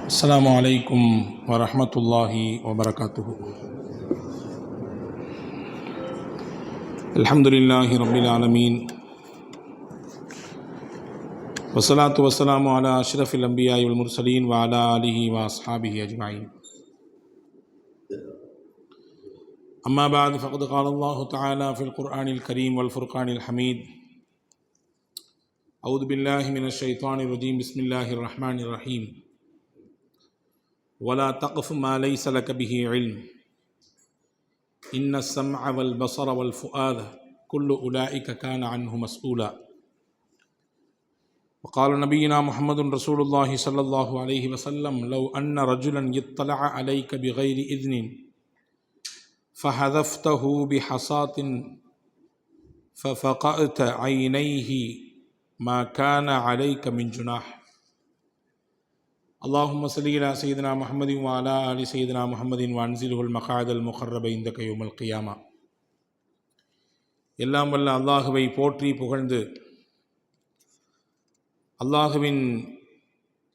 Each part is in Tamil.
السلام عليكم ورحمة الله وبركاته. الحمد لله رب العالمين والصلاة والسلام على أشرف الأنبياء والمرسلين وعلى آله وأصحابه أجمعين. أما بعد فقد قال الله تعالى في القرآن الكريم والفرقان الحميد: أعوذ بالله من الشيطان الرجيم. بسم الله الرحمن الرحيم. ولا تقف ما ليس لك به علم إن السمع والبصر والفؤاد كل أولئك كان عنه مسؤولا. وقال نبينا محمد رسول الله صلى الله عليه وسلم: لو أن رجلا يطلع عليك بغير إذن فحذفته بحصاة ففقأت عينيه ما كان عليك من جناح. اللهم صل على سيدنا محمد وعلى آل سيدنا محمد وأنزله المقعد المقرب عندك يوم القيامة. எல்லாம் வல்ல அல்லாஹுவை போற்றி புகழ்ந்து, அல்லாஹுவின்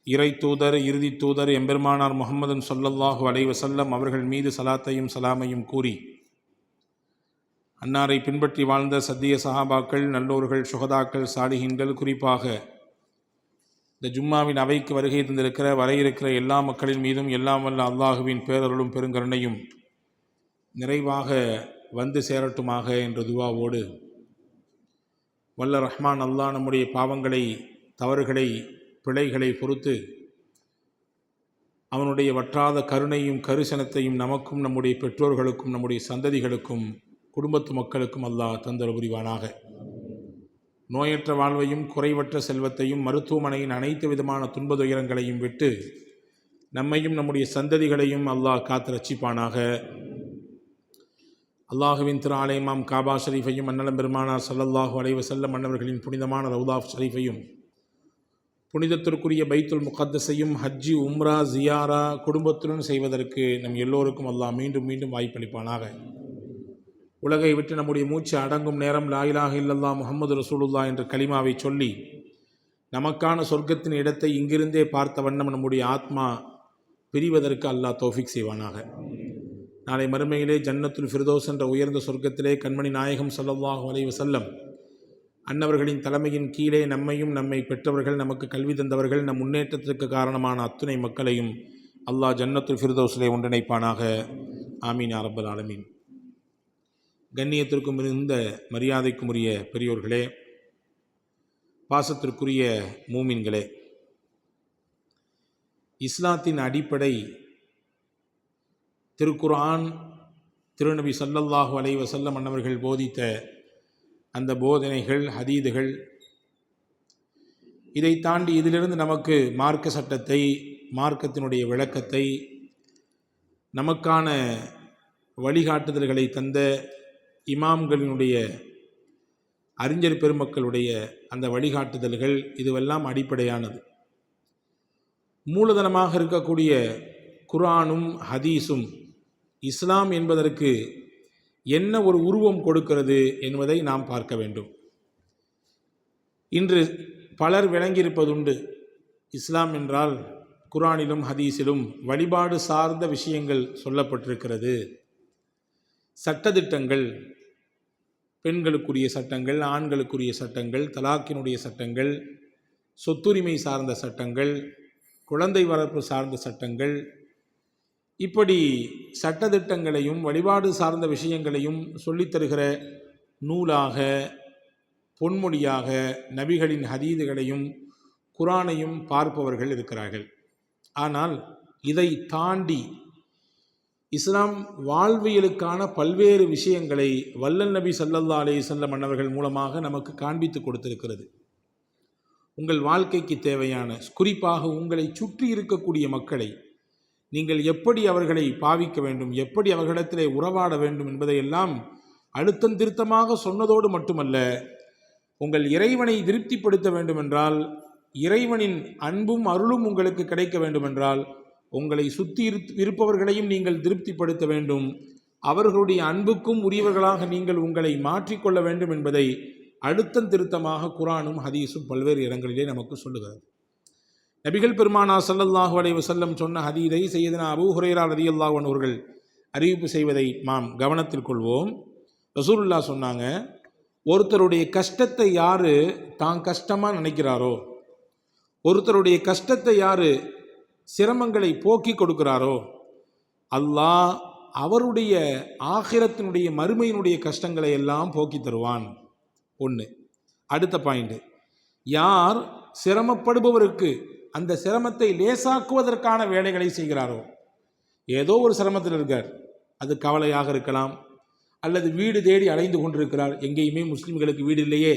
இறை தூதர் இறுதி தூதர் எம்பெருமானார் முஹம்மது ஸல்லல்லாஹு அலைஹி வஸல்லம் அவர்கள் மீது சலாத்தையும் சலாமையும் கூறி, அன்னாரை பின்பற்றி வாழ்ந்த சத்திய சஹாபாக்கள், நல்லோர்கள், சுஹதாக்கள், சாலிஹீன்கள், குறிப்பாக இந்த ஜும்மாவின் அவைக்கு வருகை தந்திருக்கிற வர இருக்கிற எல்லா மக்களின் மீதும் எல்லாம் வல்ல அல்லாஹுவின் பேரருளும் பெருங்கருணையும் நிறைவாக வந்து சேரட்டுமாக என்ற துவாவோடு, வல்ல ரஹ்மான் அல்லாஹ் நம்முடைய பாவங்களை, தவறுகளை, பிழைகளை பொறுத்து அவனுடைய வற்றாத கருணையும் கரிசனத்தையும் நமக்கும் நம்முடைய பெற்றோர்களுக்கும் நம்முடைய சந்ததிகளுக்கும் குடும்பத்து மக்களுக்கும் அல்லாஹ் தந்தர புரிவானாக. நோயற்ற வாழ்வையும் குறைவற்ற செல்வத்தையும் மருத்துவமனையின் அனைத்து விதமான துன்ப துயரங்களையும் விட்டு நம்மையும் நம்முடைய சந்ததிகளையும் அல்லாஹ் காத்து ரட்சிப்பானாக. அல்லாஹுவின் திரு ஆலயமாம் காபா ஷரீஃபையும் அன்னலம் பெருமானார் ஸல்லல்லாஹு அலைஹி வஸல்லம் மன்னவர்களின் புனிதமான ரவுதா ஷரீஃபையும் புனிதத்திற்குரிய பைத்துல் முகத்தஸையும் ஹஜ்ஜி, உம்ரா, ஜியாரா குடும்பத்துடன் செய்வதற்கு நம் எல்லோருக்கும் அல்லாஹ் மீண்டும் மீண்டும் வாய்ப்பளிப்பானாக. உலகை விட்டு நம்முடைய மூச்சு அடங்கும் நேரம் லா இலாஹ இல்லல்லாஹ் முஹம்மது ரசூலுல்லாஹ் என்ற கலிமாவை சொல்லி நமக்கான சொர்க்கத்தின் இடத்தை இங்கிருந்தே பார்த்த வண்ணம் நம்முடைய ஆத்மா பிரிவதற்கு அல்லாஹ் தௌஃபீக் செய்வானாக. நாளை மறுமையிலே ஜன்னத்துல் ஃபிர்தௌஸ் என்ற உயர்ந்த சொர்க்கத்திலே கண்மணி நாயகம் ஸல்லல்லாஹு அலைஹி வஸல்லம் அன்னவர்களின் தலைமையின் கீழே நம்மையும் நம்மை பெற்றவர்கள், நமக்கு கல்வி தந்தவர்கள், நம் முன்னேற்றத்திற்கு காரணமான அத்துணை மக்களையும் அல்லாஹ் ஜன்னத்துல் ஃபிர்தௌஸிலே ஒன்றிணைப்பானாக. ஆமீன் யா ரப்பல் ஆலமீன். கண்ணியத்திற்கும் இருந்த மரியாதைக்கும் உரிய பெரியோர்களே, பாசத்திற்குரிய மூமின்களே, இஸ்லாத்தின் அடிப்படை திருக்குர்ஆன், திருநபி ஸல்லல்லாஹு அலைஹி வஸல்லம் அன்னவர்கள் போதித்த அந்த போதனைகள், ஹதீதுகள், இதை தாண்டி இதிலிருந்து நமக்கு மார்க்க சட்டத்தை, மார்க்கத்தினுடைய விளக்கத்தை, நமக்கான வழிகாட்டுதல்களை தந்த இமாம்களினுடைய, அறிஞர் பெருமக்களுடைய அந்த வழிகாட்டுதல்கள் இதுவெல்லாம் அடிப்படையானது. மூலதனமாக இருக்கக்கூடிய குர்ஆனும் ஹதீஸும் இஸ்லாம் என்பதற்கு என்ன ஒரு உருவம் கொடுக்கிறது என்பதை நாம் பார்க்க வேண்டும். இன்று பலர் விளங்கியிருப்பதுண்டு, இஸ்லாம் என்றால் குர்ஆனிலும் ஹதீஸிலும் வழிபாடு சார்ந்த விஷயங்கள் சொல்லப்பட்டிருக்கிறது. சட்டதிட்டங்கள், பெண்களுக்குரிய சட்டங்கள், ஆண்களுக்குரிய சட்டங்கள், தலாக்கினுடைய சட்டங்கள், சொத்துரிமை சார்ந்த சட்டங்கள், குழந்தை வளர்ப்பு சார்ந்த சட்டங்கள், இப்படி சட்டதிட்டங்களையும் வழிபாடு சார்ந்த விஷயங்களையும் சொல்லித்தருகிற நூலாக, பொன்மொழியாக நபிகளின் ஹதீதுகளையும் குர்ஆனையும் பார்ப்பவர்கள் இருக்கிறார்கள். ஆனால் இதை தாண்டி இஸ்லாம் வாழ்வியலுக்கான பல்வேறு விஷயங்களை வல்லல் நபி ஸல்லல்லாஹு அலைஹி வஸல்லம் அன்னவர்கள் மூலமாக நமக்கு காண்பித்து கொடுத்திருக்கிறது. உங்கள் வாழ்க்கைக்கு தேவையான, குறிப்பாக உங்களை சுற்றி இருக்கக்கூடிய மக்களை நீங்கள் எப்படி அவர்களை பாவிக்க வேண்டும், எப்படி அவர்களிடத்திலே உறவாட வேண்டும் என்பதையெல்லாம் அழுத்தம் திருத்தமாக சொன்னதோடு மட்டுமல்ல, உங்கள் இறைவனை திருப்திப்படுத்த வேண்டுமென்றால், இறைவனின் அன்பும் அருளும் உங்களுக்கு கிடைக்க வேண்டுமென்றால், உங்களை சுற்றி இருப்பவர்களையும் நீங்கள் திருப்திப்படுத்த வேண்டும், அவர்களுடைய அன்புக்கும் உரியவர்களாக நீங்கள் உங்களை மாற்றிக்கொள்ள வேண்டும் என்பதை அழுத்தம் திருத்தமாக குர்ஆனும் ஹதீஸும் பல்வேறு இடங்களிலே நமக்கு சொல்லுகிறது. நபிகள் பெருமானா ஸல்லல்லாஹு அலைஹி வஸல்லம் சொன்ன ஹதீதை சையதுனா அபூ ஹுரைரா ரலியல்லாஹு அன்ஹு அவர்கள் அறிவிப்பு செய்வதை நாம் கவனத்தில் கொள்வோம். ரசூலுல்லாஹ் சொன்னாங்க, ஒருத்தருடைய கஷ்டத்தை யாரு தான் கஷ்டமாக நினைக்கிறாரோ, ஒருத்தருடைய கஷ்டத்தை யாரு சிரமங்களை போக்கி கொடுக்கிறாரோ, அல்லாஹ் அவருடைய ஆகிரத்தினுடைய மறுமையினுடைய கஷ்டங்களை எல்லாம் போக்கி தருவான். ஒன்று. அடுத்த பாயிண்ட், யார் சிரமப்படுபவருக்கு அந்த சிரமத்தை லேசாக்குவதற்கான வேலைகளை செய்கிறாரோ, ஏதோ ஒரு சிரமத்தில் இருக்கார், அது கவலையாக இருக்கலாம், அல்லது வீடு தேடி அலைந்து கொண்டிருக்கிறார், எங்கேயுமே முஸ்லிம்களுக்கு வீடு இல்லையே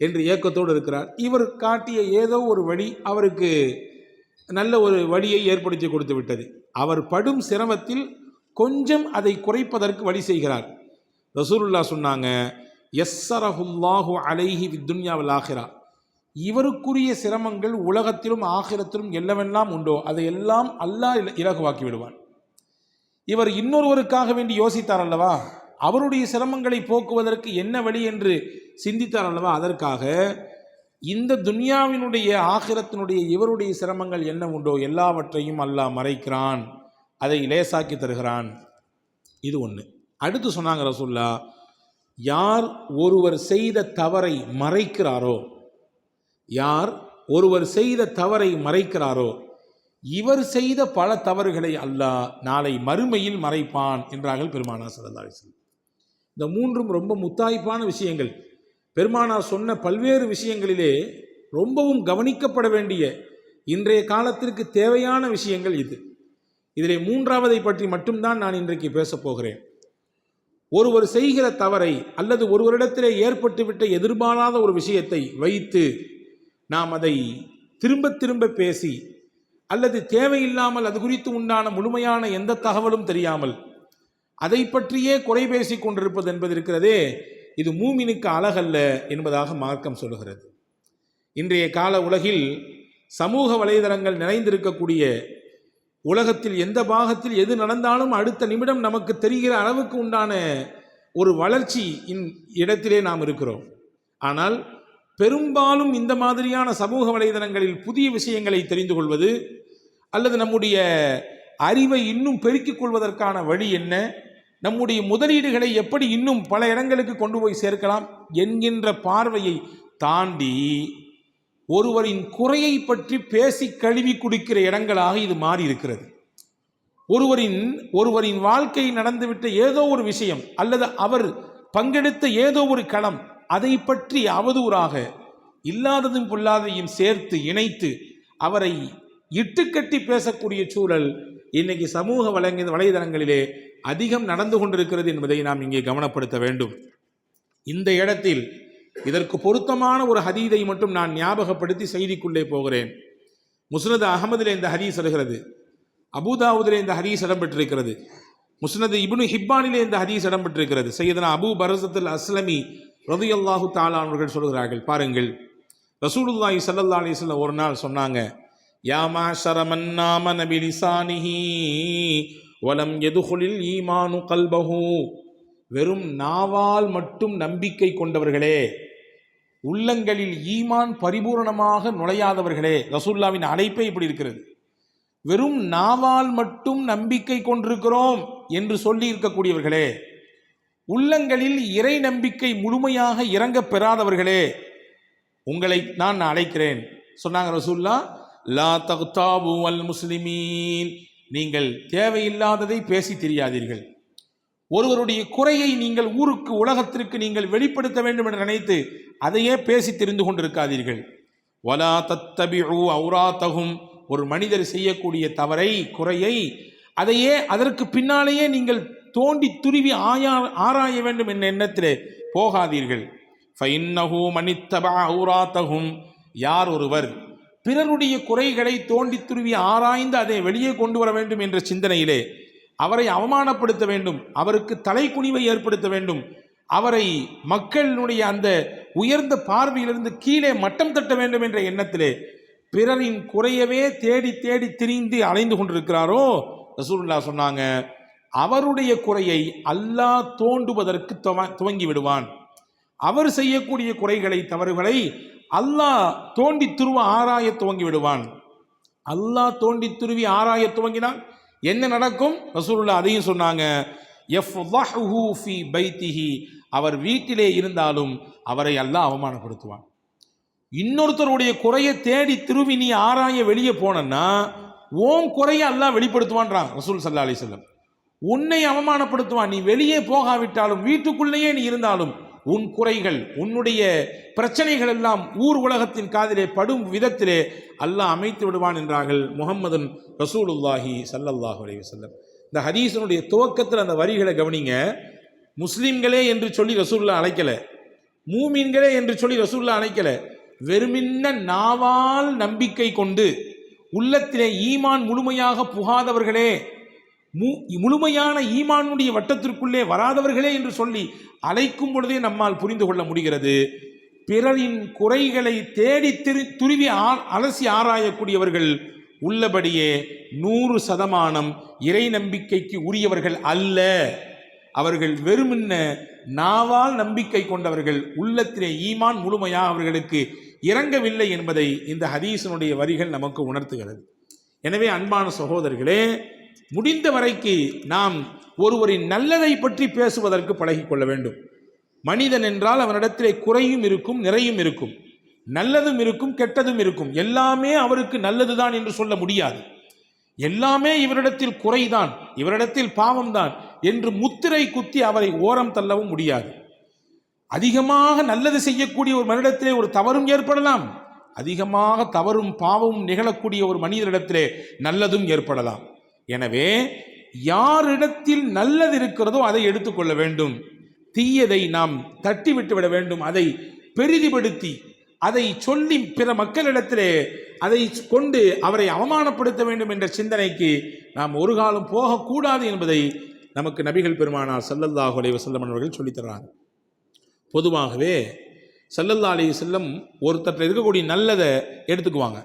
என்று ஏக்கத்தோடு இருக்கிறார், இவர் காட்டிய ஏதோ ஒரு வழி அவருக்கு நல்ல ஒரு வழியை ஏற்படுத்தி கொடுத்து விட்டது. அவர் படும் சிரமத்தில் கொஞ்சம் அதை குறைப்பதற்கு வழி செய்கிறார். ரசூலுல்லாஹ் சொன்னாங்க, யஸ்ஸரஹுல்லாஹு அலைஹி ஃபித்துன்யா வல் ஆখিরা, இவருக்குரிய சிரமங்கள் உலகத்திலும் ஆகிரத்திலும் என்னவெல்லாம் உண்டோ அதையெல்லாம் அல்லாஹ் இலகுவாக்கி விடுவான். இவர் இன்னொருவருக்காக வேண்டி யோசித்தார் அல்லவா, அவருடைய சிரமங்களை போக்குவதற்கு என்ன வழி என்று சிந்தித்தார் அல்லவா, அதற்காக இந்த துன்யாவினுடைய ஆகிரத்தினுடைய இவருடைய சிரமங்கள் என்ன உண்டோ எல்லாவற்றையும் அல்லாஹ் மறைக்கிறான், அதை லேசாக்கி தருகிறான். இது ஒன்று. அடுத்து சொன்னாங்க ரசூலுல்லாஹ், யார் ஒருவர் செய்த தவறை மறைக்கிறாரோ, யார் ஒருவர் செய்த தவறை மறைக்கிறாரோ, இவர் செய்த பல தவறுகளை அல்லாஹ் நாளை மறுமையில் மறைப்பான் என்றார்கள் பெருமானார் ஸல்லல்லாஹு அலைஹி வஸல்லம். இந்த மூன்றும் ரொம்ப முத்தாய்ப்பான விஷயங்கள். பெருமானார் சொன்ன பல்வேறு விஷயங்களிலே ரொம்பவும் கவனிக்கப்பட வேண்டிய இன்றைய காலத்திற்கு தேவையான விஷயங்கள் இது. இதிலே மூன்றாவதை பற்றி மட்டும்தான் நான் இன்றைக்கு பேசப் போகிறேன். ஒருவர் செய்கிற தவறை அல்லது ஒருவரிடத்திலே ஏற்பட்டுவிட்ட எதிர்பாராத ஒரு விஷயத்தை வைத்து நாம் அதை திரும்ப திரும்ப பேசி அல்லது தேவையில்லாமல் அது குறித்து உண்டான முழுமையான எந்த தகவலும் தெரியாமல் அதை பற்றியே குறை பேசி கொண்டிருப்பது என்பது இருக்கிறதே, இது மூமினுக்கு அழகல்ல என்பதாக மார்க்கம் சொல்லுகிறது. இன்றைய கால உலகில் சமூக வலைதளங்கள் நிறைந்திருக்கக்கூடிய உலகத்தில் எந்த பாகத்தில் எது நடந்தாலும் அடுத்த நிமிடம் நமக்கு தெரிகிற அளவுக்கு உண்டான ஒரு வளர்ச்சி இடத்திலே நாம் இருக்கிறோம். ஆனால் பெரும்பாலும் இந்த மாதிரியான சமூக வலைதளங்களில் புதிய விஷயங்களை தெரிந்து கொள்வது அல்லது நம்முடைய அறிவை இன்னும் பெருக்கிக் கொள்வதற்கான வழி என்ன, நம்முடைய முதலீடுகளை எப்படி இன்னும் பல இடங்களுக்கு கொண்டு போய் சேர்க்கலாம் என்கின்ற பார்வையை தாண்டி ஒருவரின் குறையை பற்றி பேசி கழுவி குடிக்கிற இடங்களாக இது மாறி இருக்கிறது. ஒருவரின் வாழ்க்கை நடந்துவிட்ட ஏதோ ஒரு விஷயம் அல்லது அவர் பங்கெடுத்த ஏதோ ஒரு களம், அதை பற்றி அவதூறாக இல்லாததும் பொல்லாதையும் சேர்த்து இணைத்து அவரை இட்டுக்கட்டி பேசக்கூடிய சூழல் இன்னைக்கு சமூக வலைதளங்களிலே அதிகம் நடந்து கொண்டிருக்கிறது என்பதை நாம் இங்கே கவனப்படுத்த வேண்டும். இந்த இடத்தில் இதற்கு பொருத்தமான ஒரு ஹதீதை மட்டும் நான் ஞாபகப்படுத்தி செய்திக்குள்ளே போகிறேன். முஸ்னத் அஹமதிலே இந்த ஹதீஸ் வருகிறது, அபூதாவுதிலே இந்த ஹதீஸ் இடம்பெற்றிருக்கிறது, முஸ்னத் இப்னு ஹிப்பானிலே இந்த ஹதீஸ் இடம்பெற்றிருக்கிறது. சையதுனா அபூ பரஸத்துல் அஸ்லமி ரலியல்லாஹு தஆலா அவர்கள் சொல்கிறார்கள், பாருங்கள், ரசூலுல்லாஹி ஸல்லல்லாஹு அலைஹி வஸல்லம் ஒரு நாள் சொன்னாங்க, யா மாஷர மன் ஆமன பிலிசானிஹி வலம் யதுகுலில் ஈமானு கல்பஹு, வெறும் நாவால் மட்டும் நம்பிக்கை கொண்டவர்களே, உள்ளங்களில் ஈமான் பரிபூரணமாக நுழையாதவர்களே. ரசூலுல்லாஹ்வின் அழைப்பே இப்படி இருக்கிறது. வெறும் நாவால் மட்டும் நம்பிக்கை கொண்டிருக்கிறோம் என்று சொல்லி இருக்கக்கூடியவர்களே, உள்ளங்களில் இறை நம்பிக்கை முழுமையாக இறங்க பெறாதவர்களே, உங்களை நான் அழைக்கிறேன். சொன்னாங்க ரசூலுல்லாஹ், லா தக்தாபு வல் முஸ்லிமீன், நீங்கள் தேவையில்லாததை பேசி தெரியாதீர்கள். ஒருவருடைய குறையை நீங்கள் ஊருக்கு உலகத்திற்கு நீங்கள் வெளிப்படுத்த வேண்டும் என்று நினைத்து அதையே பேசி தெரிந்து கொண்டிருக்காதீர்கள். வலா தத்தபிஉ அவுராத்தஹும், ஒரு மனிதர் செய்யக்கூடிய தவறை குறையை அதையே அதற்கு பின்னாலேயே நீங்கள் தோண்டி துருவி ஆராய வேண்டும் என்ற எண்ணத்திலே போகாதீர்கள். ஃபைன்னஹு மனித்தபஅ அவுராத்தஹும், யார் ஒருவர் பிறருடைய குறைகளை தோண்டி துருவி ஆராய்ந்து அதை வெளியே கொண்டு வர வேண்டும் என்ற சிந்தனையிலே அவரை அவமானப்படுத்த வேண்டும், அவருக்கு தலைக்குனிவை ஏற்படுத்த வேண்டும், அவரை மக்களுடைய அந்த உயர்ந்த பார்வையிலிருந்து கீழே மட்டம் தட்ட வேண்டும் என்ற எண்ணத்திலே பிறரின் குறையவே தேடி தேடி திரிந்து அலைந்து கொண்டிருக்கிறாரோ, ரசூலுல்லாஹ் சொன்னாங்க, அவருடைய குறையை அல்லாஹ் தோண்டுவதற்கு துவங்கி விடுவான். அவர் செய்யக்கூடிய குறைகளை தவறுகளை அல்லாஹ் தோண்டி துருவ ஆராய துவங்கி விடுவான். அல்லாஹ் தோண்டி துருவி ஆராய துவங்கினால் என்ன நடக்கும்? ரசூலுல்லாஹ் அதையும் சொன்னாங்க. யஃதஹு ஃபீ பைத்திஹி, அவர் வீட்டிலே இருந்தாலும் அவரை அல்லாஹ் அவமானப்படுத்துவான். இன்னொருத்தருடைய குறையை தேடி திருவி நீ ஆராய வெளியே போனன்னா ஓம் குறையை அல்லாஹ் வெளிப்படுத்துவான்றான் ரசூல் ஸல்லல்லாஹு அலைஹி வஸல்லம். உன்னை அவமானப்படுத்துவான். நீ வெளியே போகாவிட்டாலும் வீட்டுக்குள்ளேயே நீ இருந்தாலும் உன் குறைகள், உன்னுடைய பிரச்சனைகள் எல்லாம் ஊர் உலகத்தின் காதிலே படும் விதத்திலே அல்லாஹ் அமைத்து விடுவான் என்றார்கள் முஹம்மதுன் ரசூலுல்லாஹி ஸல்லல்லாஹு அலைஹி வஸல்லம். இந்த ஹதீஸினுடைய துவக்கத்தில் அந்த வரிகளை கவனிங்க. முஸ்லிம்களே என்று சொல்லி ரசூலுல்லாஹ் அழைக்கல, மூமின்களே என்று சொல்லி ரசூலுல்லாஹ் அழைக்கல. வெறுமின்ன நாவால் நம்பிக்கை கொண்டு உள்ளத்திலே ஈமான் முழுமையாக புகாதவர்களே, முழுமையான ஈமானுடைய வட்டத்திற்குள்ளே வராதவர்களே என்று சொல்லி அழைக்கும் பொழுதே நம்மால் புரிந்து கொள்ள முடிகிறது. பிறரின் குறைகளை தேடி துருவி அலசி ஆராயக்கூடியவர்கள் உள்ளபடியே 100% இறை நம்பிக்கைக்கு உரியவர்கள் அல்ல. அவர்கள் வெறுமின்ன நாவால் நம்பிக்கை கொண்டவர்கள், உள்ளத்திலே ஈமான் முழுமையாக அவர்களுக்கு இறங்கவில்லை என்பதை இந்த ஹதீஸினுடைய வரிகள் நமக்கு உணர்த்துகிறது. எனவே அன்பான சகோதரர்களே, முடிந்த வரைக்கு நாம் ஒருவரின் நல்லதை பற்றி பேசுவதற்கு பழகிக்கொள்ள வேண்டும். மனிதன் என்றால் அவனிடத்திலே குறையும் இருக்கும், நிறையும் இருக்கும், நல்லதும் இருக்கும், கெட்டதும் இருக்கும். எல்லாமே அவருக்கு நல்லதுதான் என்று சொல்ல முடியாது. எல்லாமே இவரிடத்தில் குறைதான், இவரிடத்தில் பாவம்தான் என்று முத்திரை குத்தி அவரை ஓரம் தள்ளவும் முடியாது. அதிகமாக நல்லது செய்யக்கூடிய ஒரு மனிதத்திலே ஒரு தவறும் ஏற்படலாம், அதிகமாக தவறும் பாவமும் நிகழக்கூடிய ஒரு மனிதரிடத்திலே நல்லதும் ஏற்படலாம். எனவே யாரிடத்தில் நல்லது இருக்கிறதோ அதை எடுத்துக்கொள்ள வேண்டும், தீயதை நாம் தட்டி விட்டு விட வேண்டும். அதை பெரிதிப்படுத்தி அதை சொல்லி பிற மக்களிடத்திலே அதை கொண்டு அவரை அவமானப்படுத்த வேண்டும் என்ற சிந்தனைக்கு நாம் ஒரு காலம் போகக்கூடாது என்பதை நமக்கு நபிகள் பெருமானார் ஸல்லல்லாஹு அலைஹி வஸல்லம் அவர்கள் சொல்லித்தர்றாங்க. பொதுவாகவே ஸல்லல்லாஹு அலைஹி வஸல்லம் ஒருத்தர் இருக்கக்கூடிய நல்லதை எடுத்துக்குவாங்க,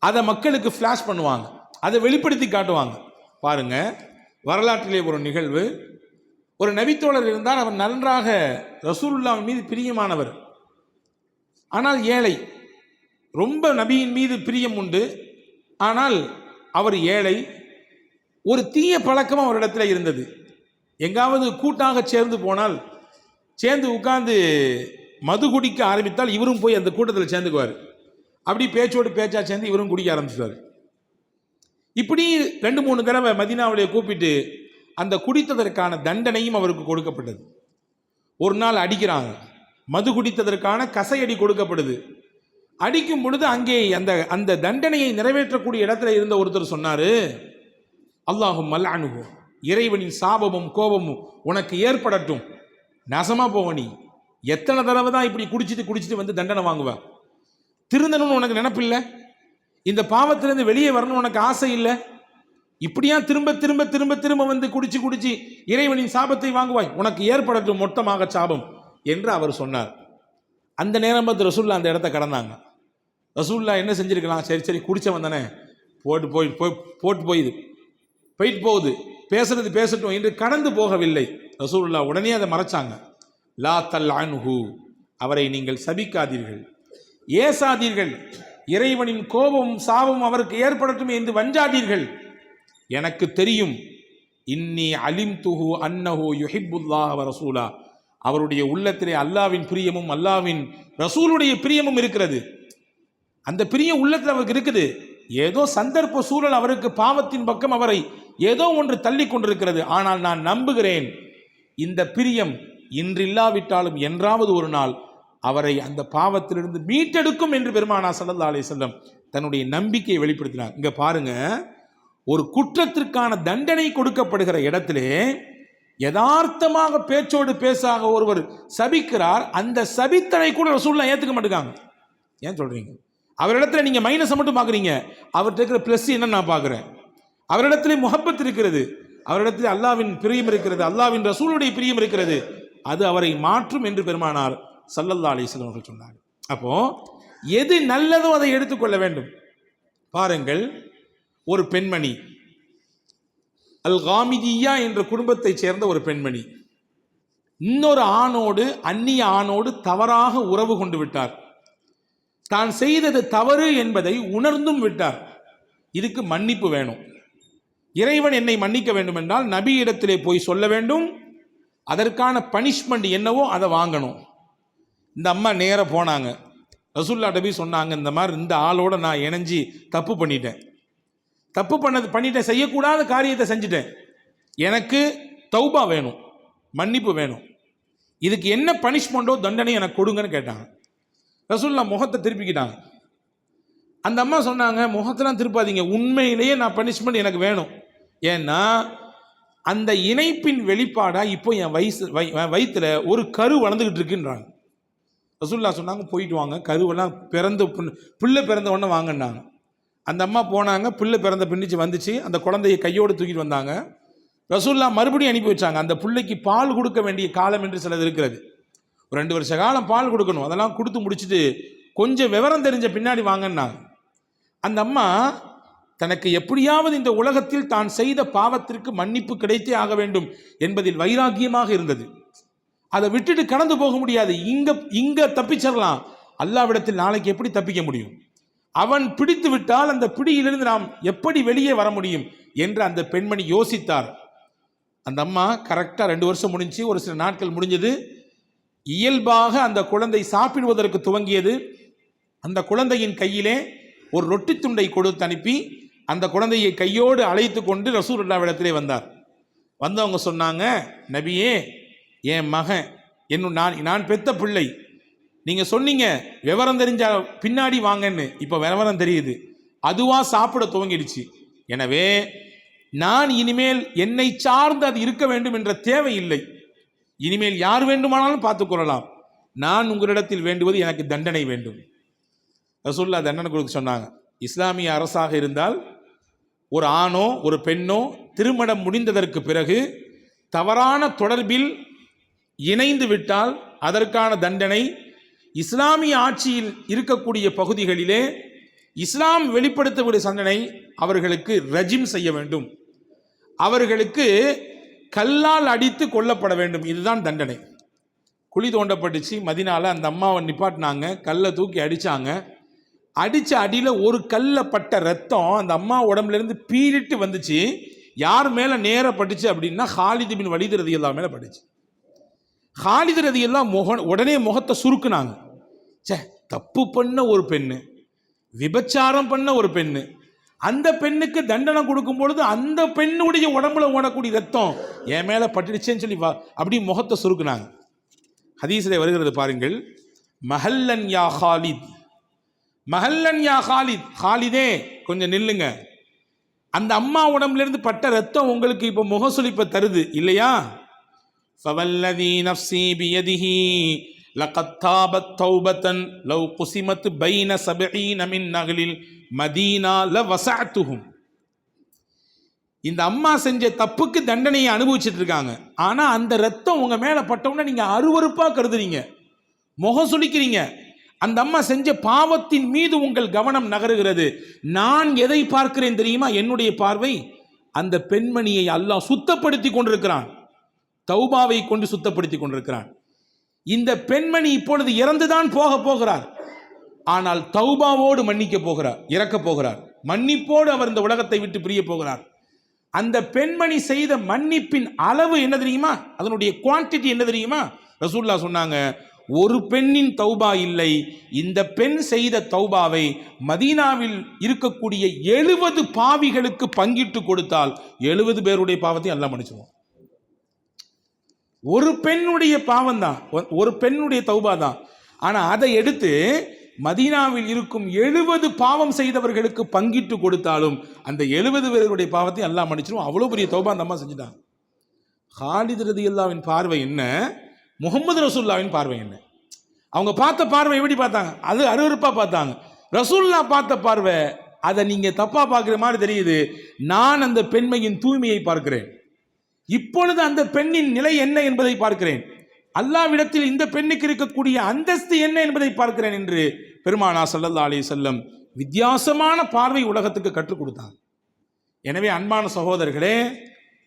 அதை மக்களுக்கு ஃப்ளாஷ் பண்ணுவாங்க, அதை வெளிப்படுத்தி காட்டுவாங்க. பாருங்க, வரலாற்றிலே ஒரு நிகழ்வு. ஒரு நபித்தோழர் இருந்தால் அவர் நன்றாக ரசூலுல்லாஹ் மீது பிரியமானவர், ஆனால் ஏழை. ரொம்ப நபியின் மீது பிரியம் உண்டு, ஆனால் அவர் ஏழை. ஒரு தீய பழக்கம் அவரிடத்தில் இருந்தது. எங்காவது கூட்டாக சேர்ந்து போனால், சேர்ந்து உட்கார்ந்து மது குடிக்க ஆரம்பித்தால் இவரும் போய் அந்த கூட்டத்தில் சேர்ந்துக்குவார். அப்படி பேச்சோடு பேச்சா சேர்ந்து இவரும் குடிக்க ஆரம்பிச்சுவார். இப்படி 2-3 தடவை மதீனாவிலே கூப்பிட்டு அந்த குடித்ததற்கான தண்டனையும் அவருக்கு கொடுக்கப்பட்டது. ஒரு நாள் அடிக்கிறாங்க, மது குடித்ததற்கான கசையடி கொடுக்கப்படுது. அடிக்கும் பொழுது அங்கே அந்த தண்டனையை நிறைவேற்றக்கூடிய இடத்துல இருந்த ஒருத்தர் சொன்னாரு, அல்லாஹும் மல்அனுஹு, இறைவனின் சாபமும் கோபமும் உனக்கு ஏற்படட்டும், நாசமா போவ. நீ எத்தனை தடவை தான் இப்படி குடிச்சிட்டு வந்து தண்டனை வாங்குவ? திருந்தணும்னு உனக்கு நினைப்பில்லை? இந்த பாவத்திலிருந்து வெளியே வரணும் உனக்கு ஆசை இல்லை? இப்படியா திரும்ப திரும்ப திரும்ப திரும்ப வந்து குடிச்சு இறைவனின் சாபத்தை வாங்குவாய்? உனக்கு ஏற்படட்டும் மொத்தமாக சாபம் என்று அவர் சொன்னார். அந்த நேரம் பார்த்து ரசூலுல்லாஹ் அந்த இடத்த கடந்தாங்க. ரசூலுல்லாஹ் என்ன செஞ்சிருக்கலாம்? சரி குடிச்சவன் தானே, போயிட்டு போகுது, பேசுறது பேசட்டும் என்று கடந்து போகவில்லை. ரசூலுல்லாஹ் உடனே அதை மறைச்சாங்க. லா தல்அன்ஹு, அவரை நீங்கள் சபிக்காதீர்கள், ஏசாதீர்கள், இறைவனின் கோபமும் சாபமும் அவருக்கு ஏற்படட்டும் என்று வஞ்சாதீர்கள். எனக்கு தெரியும், இன்னி அலிம்துஹு அன்னஹு யுஹிப்புல்லாஹ வ ரசூலா, அவருடைய உள்ளத்திலே அல்லாவின் பிரியமும் அல்லாவின் ரசூலுடைய பிரியமும் இருக்கிறது. அந்த பிரியம் உள்ளத்தில் அவருக்கு இருக்குது. ஏதோ சந்தர்ப்ப சூழல் அவருக்கு பாவத்தின் பக்கம் அவரை ஏதோ ஒன்று தள்ளி கொண்டிருக்கிறது. ஆனால் நான் நம்புகிறேன், இந்த பிரியம் இன்றில்லாவிட்டாலும் என்றாவது ஒரு நாள் அவரை அந்த பாவத்திலிருந்து மீட்டெடுக்கும் என்று பெருமானார் ஸல்லல்லாஹு அலைஹி வஸல்லம் தன்னுடைய நம்பிக்கையை வெளிப்படுத்தினார். இங்க பாருங்க, ஒரு குற்றத்திற்கான தண்டனை கொடுக்கப்படுகிற இடத்திலே யதார்த்தமாக பேச்சோடு பேசாக ஒருவர் சபிக்கிறார். அந்த சபித்தனை கூட ரசூலுல்லாஹ் ஏத்துக்க மாட்டாங்க. ஏன் சொல்றீங்க? அவரிடத்துல நீங்க மைனஸை மட்டும் பார்க்குறீங்க, அவர்கிட்ட இருக்கிற பிளஸ் என்ன நான் பார்க்குறேன். அவரிடத்துல முஹப்பத் இருக்கிறது, அவரிடத்தில் அல்லாவின் பிரியம் இருக்கிறது, அல்லாவின் ரசூலுடைய பிரியம் இருக்கிறது. அது அவரை மாற்றும் என்று பெருமானார் ஸல்லல்லாஹு அலைஹி வஸல்லம் அவர்கள் சொன்னார். அப்போ எது நல்லதோ அதை எடுத்துக்கொள்ள வேண்டும். பாருங்கள், ஒரு பெண்மணி, அல் காமிதியா என்ற குடும்பத்தைச் சேர்ந்த ஒரு பெண்மணி இன்னொரு ஆணோடு, அந்நிய ஆணோடு தவறாக உறவு கொண்டு விட்டார். தான் செய்தது தவறு என்பதை உணர்ந்தும் விட்டார். இதுக்கு மன்னிப்பு வேணும். இறைவன் என்னை மன்னிக்க வேண்டும் என்றால் நபி இடத்திலே போய் சொல்ல வேண்டும், அதற்கான பனிஷ்மெண்ட் என்னவோ அதை வாங்கணும். இந்த அம்மா நேராக போனாங்க, ரசூலுல்லாஹ் நபி சொன்னாங்க, இந்த மாதிரி இந்த ஆளோட நான் இணைஞ்சி தப்பு பண்ணிட்டேன், செய்யக்கூடாத காரியத்தை செஞ்சுட்டேன், எனக்கு தௌபா வேணும், மன்னிப்பு வேணும், இதுக்கு என்ன பனிஷ்மெண்ட்டோ தண்டனை எனக்கு கொடுங்கன்னு கேட்டாங்க. ரசூலுல்லாஹ் முகத்தை திருப்பிக்கிட்டாங்க. அந்த அம்மா சொன்னாங்க, முகத்தெல்லாம் திருப்பாதீங்க, உண்மையிலேயே நான் பனிஷ்மெண்ட் எனக்கு வேணும். ஏன்னா அந்த இணைப்பின் வெளிப்பாடாக இப்போ என் வயிற்றுல ஒரு கரு வளர்ந்துக்கிட்டு இருக்குன்றாங்க. ரசூலுல்லாஹ் சொன்னாங்க, போயிட்டு வாங்க, கருவெல்லாம் பிள்ளை பிறந்த உடனே வாங்கினாங்க. அந்த அம்மா போனாங்க, பிள்ளை பிறந்த பின்னிச்சு வந்துச்சு, அந்த குழந்தையை கையோடு தூக்கிட்டு வந்தாங்க. ரசூலுல்லாஹ் மறுபடியும் அனுப்பி வச்சாங்க. அந்த பிள்ளைக்கு பால் கொடுக்க வேண்டிய காலம் என்று சிலது இருக்கிறது, ஒரு 2 வருஷ காலம் பால் கொடுக்கணும், அதெல்லாம் கொடுத்து முடிச்சுட்டு கொஞ்சம் விவரம் தெரிஞ்ச பின்னாடி வாங்கினாங்க. அந்த அம்மா தனக்கு எப்படியாவது இந்த உலகத்தில் தான் செய்த பாவத்திற்கு மன்னிப்பு கிடைத்தே ஆக வேண்டும் என்பதில் வைராக்கியமாக இருந்தது. அதை விட்டுட்டு கடந்து போக முடியாது. இங்க தப்பிச்சிடலாம், அல்லாஹ்விடத்தில் நாளைக்கு எப்படி தப்பிக்க முடியும்? அவன் பிடித்து விட்டால் அந்த பிடியிலிருந்து நாம் எப்படி வெளியே வர முடியும் என்று அந்த பெண்மணி யோசித்தார். அந்த அம்மா கரெக்டாக 2 வருஷம் முடிஞ்சு, ஒரு சில நாட்கள் முடிஞ்சது. இயல்பாக அந்த குழந்தை சாப்பிடுவதற்கு துவங்கியது. அந்த குழந்தையின் கையிலே ஒரு ரொட்டி துண்டை கொடுத்து அனுப்பி அந்த குழந்தையை கையோடு அழைத்து கொண்டு ரசூலுல்லாஹ்விடத்திலே வந்தார். வந்தவங்க சொன்னாங்க, நபியே, என் மகன் நான் பெத்த பிள்ளை, நீங்கள் சொன்னீங்க விவரம் தெரிஞ்ச பின்னாடி வாங்கன்னு, இப்போ விவரம் தெரியுது, அதுவாக சாப்பிட துவங்கிடுச்சு. எனவே நான் இனிமேல் என்னை சார்ந்து அது இருக்க வேண்டும் என்ற தேவை இல்லை, இனிமேல் யார் வேண்டுமானாலும் பார்த்துக்கொள்ளலாம், நான் உங்களிடத்தில் வேண்டுவது எனக்கு தண்டனை வேண்டும். ரசூலுல்லாஹ் தண்டனை கொடுக்க சொன்னாங்க. இஸ்லாமிய அரசாக இருந்தால் ஒரு ஆணோ ஒரு பெண்ணோ திருமணம் முடிந்ததற்கு பிறகு தவறான தொடர்பில் இணைந்து விட்டால் அதற்கான தண்டனை, இஸ்லாமிய ஆட்சியில் இருக்கக்கூடிய பகுதிகளிலே இஸ்லாம் வெளிப்படுத்தக்கூடிய தண்டனை, அவர்களுக்கு ரஜிம் செய்ய வேண்டும், அவர்களுக்கு கல்லால் அடித்து கொல்லப்பட வேண்டும், இதுதான் தண்டனை. குழி தோண்டப்பட்டுச்சு மதீனால, அந்த அம்மாவை நிப்பாட்டினாங்க, கல்லை தூக்கி அடித்தாங்க. அடித்த அடியில் ஒரு கல்ல பட்ட ரத்தம் அந்த அம்மா உடம்புலேருந்து பீறிட்டு வந்துச்சு. யார் மேலே நேர பட்டுச்சு அப்படின்னா ஹாலித் பின் வலீத் ரலியல்லாஹு மேலே பட்டுச்சு. ஹாலித் ரலியல்லாஹு உடனே முகத்தை சுருக்குனாங்க. தப்பு பண்ண ஒரு பெண்ணு, விபச்சாரம் பண்ண ஒரு பெண்ணு, அந்த பெண்ணுக்கு தண்டனை கொடுக்கும் பொழுது அந்த பெண்ணுடைய உடம்புல ஓடக்கூடிய ரத்தம் என் மேலே பட்டுடுச்சேன்னு சொல்லி அப்படி முகத்தை சுருக்குனாங்க. ஹதீஸிலே வருகிறது பாருங்கள், மஹல்லன் யா ஹாலித், மஹல்லன் யா ஹாலித், ஹாலிதே கொஞ்சம் நில்லுங்க, அந்த அம்மா உடம்புலேருந்து பட்ட ரத்தம் உங்களுக்கு இப்போ முகசுளிப்பை தருது இல்லையா? ஃபவல்லதி நஃப்ஸி பியதிஹி லகத் தாபத் தௌபத்தன் லவ் குஸிமத் பைன 70 மின் நஹ்லில் மதீனா லவஸஅதுஹும். இந்த அம்மா செஞ்ச தப்புக்கு தண்டனையை அனுபவிச்சுட்டு இருக்காங்க. ஆனால் அந்த ரத்தம் உங்கள் மேலே பட்டவுடனே நீங்கள் அருவருப்பாக கருதுறீங்க, முகம் சுளிக்கிறீங்க. அந்த அம்மா செஞ்ச பாவத்தின் மீது உங்கள் கவனம் நகருகிறது. நான் எதை பார்க்கிறேன் தெரியுமா? என்னுடைய பார்வை அந்த பெண்மணியை அல்லாஹ் சுத்தப்படுத்தி கொண்டிருக்கிறான், தௌபாவை கொண்டு சுத்தப்படுத்தி கொண்டிருக்கிறான். இந்த பெண்மணி இப்பொழுது இறந்துதான் போகிறார், ஆனால் தௌபாவோடு மன்னிக்க போகிறார், இறக்க போகிறார், மன்னிப்போடு அவர் இந்த உலகத்தை விட்டு பிரிய போகிறார். அந்த பெண்மணி செய்த மன்னிப்பின் அளவு என்ன தெரியுமா? அதனுடைய குவான்டிட்டி என்ன தெரியுமா? ரசூலுல்லாஹ் சொன்னாங்க, ஒரு பெண்ணின் தௌபா இல்லை, இந்த பெண் செய்த தௌபாவை மதீனாவில் இருக்கக்கூடிய 70 பாவிகளுக்கு பங்கிட்டு கொடுத்தால் 70 பேருடைய பாவத்தை அல்லாஹ் மன்னிச்சுவான். ஒரு பெண்ணுடைய பாவம் தான், ஒரு பெண்ணுடைய தௌபா தான். ஆனால் அதை எடுத்து மதீனாவில் இருக்கும் 70 பாவம் செய்தவர்களுக்கு பங்கிட்டு கொடுத்தாலும் அந்த 70 பேருடைய பாவத்தை அல்லாஹ் மன்னிச்சிடும். அவ்வளோ பெரிய தௌபா அந்த அம்மா செஞ்சுட்டாங்க. ஹாலித் ரலியல்லாஹுவின் பார்வை என்ன, முகமது ரசூலுல்லாஹ்வின் பார்வை என்ன? அவங்க பார்த்த பார்வை எப்படி பார்த்தாங்க? அது அருவருப்பாக பார்த்தாங்க. ரசூலுல்லாஹ் பார்த்த பார்வை, அதை நீங்கள் தப்பாக பார்க்குற மாதிரி தெரியுது. நான் அந்த பெண்மையின் தூய்மையை பார்க்கிறேன், இப்பொழுது அந்த பெண்ணின் நிலை என்ன என்பதை பார்க்கிறேன், அல்லாஹ்விடத்தில் இந்த பெண்ணுக்கு இருக்கக்கூடிய அந்தஸ்து என்ன என்பதை பார்க்கிறேன் என்று பெருமானார் ஸல்லல்லாஹு அலைஹி வஸல்லம் வித்தியாசமான பார்வை உலகத்துக்கு கற்றுக் கொடுத்தாங்க. எனவே அன்பான சகோதரர்களே,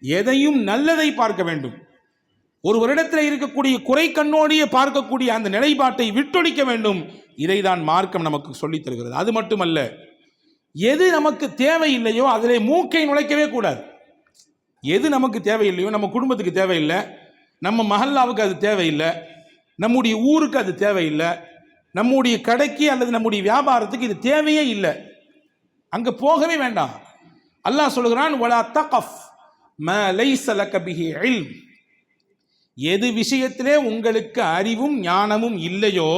எதையும் நல்லதை பார்க்க வேண்டும். ஒரு வருடத்தில் இருக்கக்கூடிய குறை கண்ணோடியே பார்க்கக்கூடிய அந்த நிலைப்பாட்டை விட்டொழிக்க வேண்டும். இதை தான் மார்க்கம் நமக்கு சொல்லித் தருகிறது. அது மட்டுமல்ல, எது நமக்கு தேவையில்லையோ அதிலே மூக்கை நுழைக்கவே கூடாது. எது நமக்கு தேவையில்லையோ, நம்ம குடும்பத்துக்கு தேவையில்லை, நம்ம மஹல்லாவுக்கு அது தேவையில்லை, நம்முடைய ஊருக்கு அது தேவையில்லை, நம்முடைய கடைக்கு அல்லது நம்முடைய வியாபாரத்துக்கு இது தேவையே இல்லை, அங்கே போகவே வேண்டாம். அல்லாஹ் சொல்கிறான், வலா தகஃப் மா லைஸ லக பிஹி இல்ம். எது விஷயத்திலே உங்களுக்கு அறிவும் ஞானமும் இல்லையோ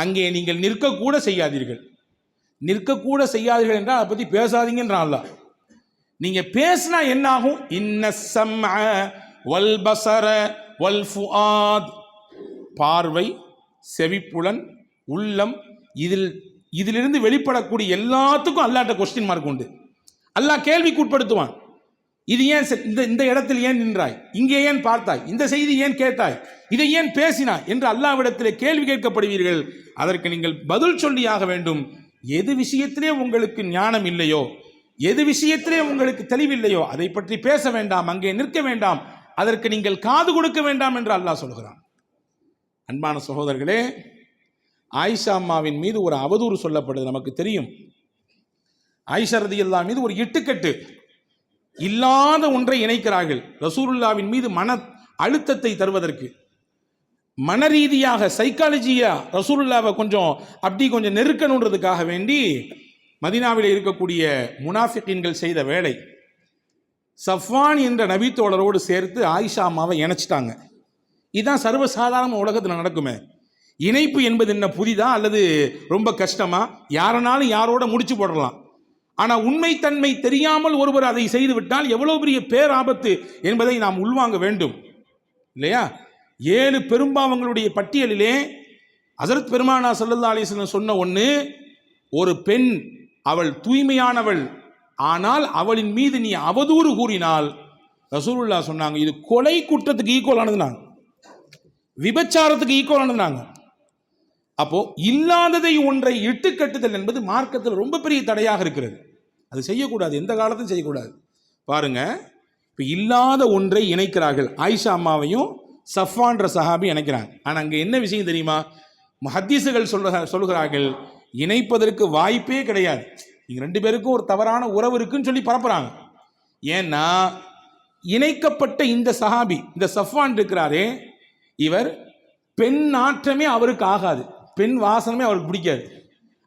அங்கே நீங்கள் நிற்கக்கூட செய்யாதீர்கள். நிற்கக்கூட செய்யாதீர்கள் என்றால் அதை பற்றி பேசாதீங்கன்றான் அல்லாஹ். நீங்க பேசினா என்ன ஆகும்? இன்ன ஸம்அ வல் பஸர வல் ஃபுஆத், பார்வை, செவிப்புலன், உள்ளம், இதிலிருந்து வெளிப்படக்கூடிய எல்லாத்துக்கும் அல்லாஹ்ட்ட கொஸ்டின் மார்க் உண்டு. அல்லாஹ் கேள்விக்கு உட்படுத்துவான். இது ஏன் இந்த இடத்தில் ஏன் நின்றாய், இங்கே ஏன் பார்த்தாய், இந்த செய்தி ஏன் கேட்டாய், இதை ஏன் பேசினாய் என்று அல்லாஹ்விடத்தில் கேள்வி கேட்கப்படுவீர்கள். அதற்கு நீங்கள் பதில் சொல்லியாக வேண்டும். எது விஷயத்திலே உங்களுக்கு ஞானம் இல்லையோ, எது விஷயத்திலே உங்களுக்கு தெளிவில்லையோ அதை பற்றி பேச வேண்டாம், அங்கே நிற்க வேண்டாம், அதற்கு நீங்கள் காது கொடுக்க வேண்டாம் என்று அல்லாஹ் சொல்கிறான். அன்பான சகோதரர்களே, ஆயிஷா அம்மாவின் மீது ஒரு அவதூறு சொல்லப்படுது நமக்கு தெரியும். ஆயிஷா ரலியல்லாஹு மீது ஒரு இட்டுக்கட்டு, இல்லாத ஒன்றை இணைக்கிறார்கள். ரசூலுல்லாவின் மீது மன அழுத்தத்தை தருவதற்கு, மன ரீதியாக சைக்காலஜியா ரசூலுல்லாவை கொஞ்சம் நெருக்கணுன்றதுக்காக வேண்டி மதீனாவில் இருக்கக்கூடிய முனாஃபிகீன்கள் செய்த வேலை, சஃப்வான் என்ற நபித்தோழரோடு சேர்த்து ஆயிஷா அம்மாவை இணைச்சிட்டாங்க. இதுதான் சர்வசாதாரண உலகத்தில் நடக்குமே. இணைப்பு என்பது என்ன புதிதா அல்லது ரொம்ப கஷ்டமா? யாரனாலும் யாரோட முடிச்சு போடலாம். ஆனால் உண்மைத்தன்மை தெரியாமல் ஒருவர் அதை செய்துவிட்டால் எவ்வளவு பெரிய பேராபத்து என்பதை நாம் உள்வாங்க வேண்டும், இல்லையா? 7 பெரும்பாவங்களுடைய பட்டியலிலே ஹஸரத் பெருமானா ஸல்லல்லாஹு அலைஹி வஸல்லம் சொன்ன ஒன்று, ஒரு பெண் அவள் தூய்மையானவள், ஆனால் அவளின் மீது நீ அவதூறு கூறினால் ரசூலுல்லாஹ் சொன்னாங்க இது கொலை குற்றத்துக்கு ஈக்குவலானதுனாங்க, விபச்சாரத்துக்கு ஈக்குவலானதுனாங்க. அப்போ இல்லாததை ஒன்றை இட்டு கட்டுதல் என்பது மார்க்கத்தில் ரொம்ப பெரிய தடையாக இருக்கிறது. அது செய்யக்கூடாது, எந்த காலத்தையும் செய்யக்கூடாது. பாருங்க, இப்போ இல்லாத ஒன்றை இணைக்கிறார்கள். ஆயிஷா அம்மாவையும் சஃப்வான்ற சஹாபி இணைக்கிறாங்க. ஆனால் அங்கே என்ன விஷயம் தெரியுமா? முஹத்தீஸுகள் சொல்லுகிறார்கள், இணைப்பதற்கு வாய்ப்பே கிடையாது, இங்க 2 பேருக்கும் ஒரு தவறான உறவு இருக்குன்னு சொல்லி பரப்புறாங்க. ஏன்னா இணைக்கப்பட்ட இந்த சஹாபி, இந்த சஃப்வான் இருக்கிறாரே, இவர் பெண் நாற்றமே அவருக்கு ஆகாது, பெண் வாசனமே அவருக்கு பிடிக்காது.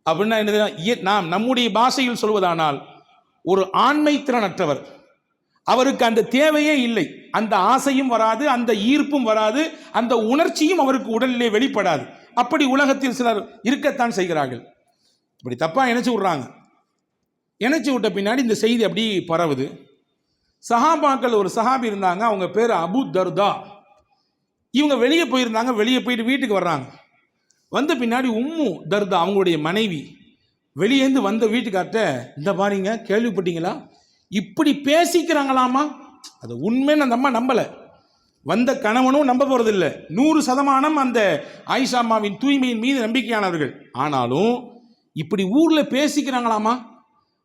அப்படின்னா என்ன? நாம் நம்முடைய பாஷையில் சொல்வதானால் ஒரு ஆண்மை திறனற்றவர், அவருக்கு அந்த தேவையே இல்லை, அந்த ஆசையும் வராது, அந்த ஈர்ப்பும் வராது, அந்த உணர்ச்சியும் அவருக்கு உடலிலே வெளிப்படாது. அப்படி உலகத்தில் சிலர் இருக்கத்தான் செய்கிறார்கள். இப்படி தப்பா இணைச்சு விடுறாங்க. இணைச்சு விட்ட பின்னாடி இந்த செய்தி அப்படி பரவுது. சஹாபாக்கள், ஒரு சஹாபி இருந்தாங்க, அவங்க பேர் அபு தர்தா. இவங்க வெளியே போயிருந்தாங்க, வெளியே போயிட்டு வீட்டுக்கு வர்றாங்க. வந்த பின்னாடி உம்மு தர்தா அவங்களுடைய மனைவி வெளியேந்து வந்த வீட்டுக்கார்ட்ட, இந்த பாருங்க, கேள்விப்பட்டீங்களா, இப்படி பேசிக்கிறாங்களாமா? அது உண்மைன்னு அந்த அம்மா நம்பலை, வந்த கணவனும் நம்ப போறதில்லை. 100% அந்த ஆயிஷா அம்மாவின் தூய்மையின் மீது நம்பிக்கையானவர்கள். ஆனாலும் இப்படி ஊர்ல பேசிக்கிறாங்களாமா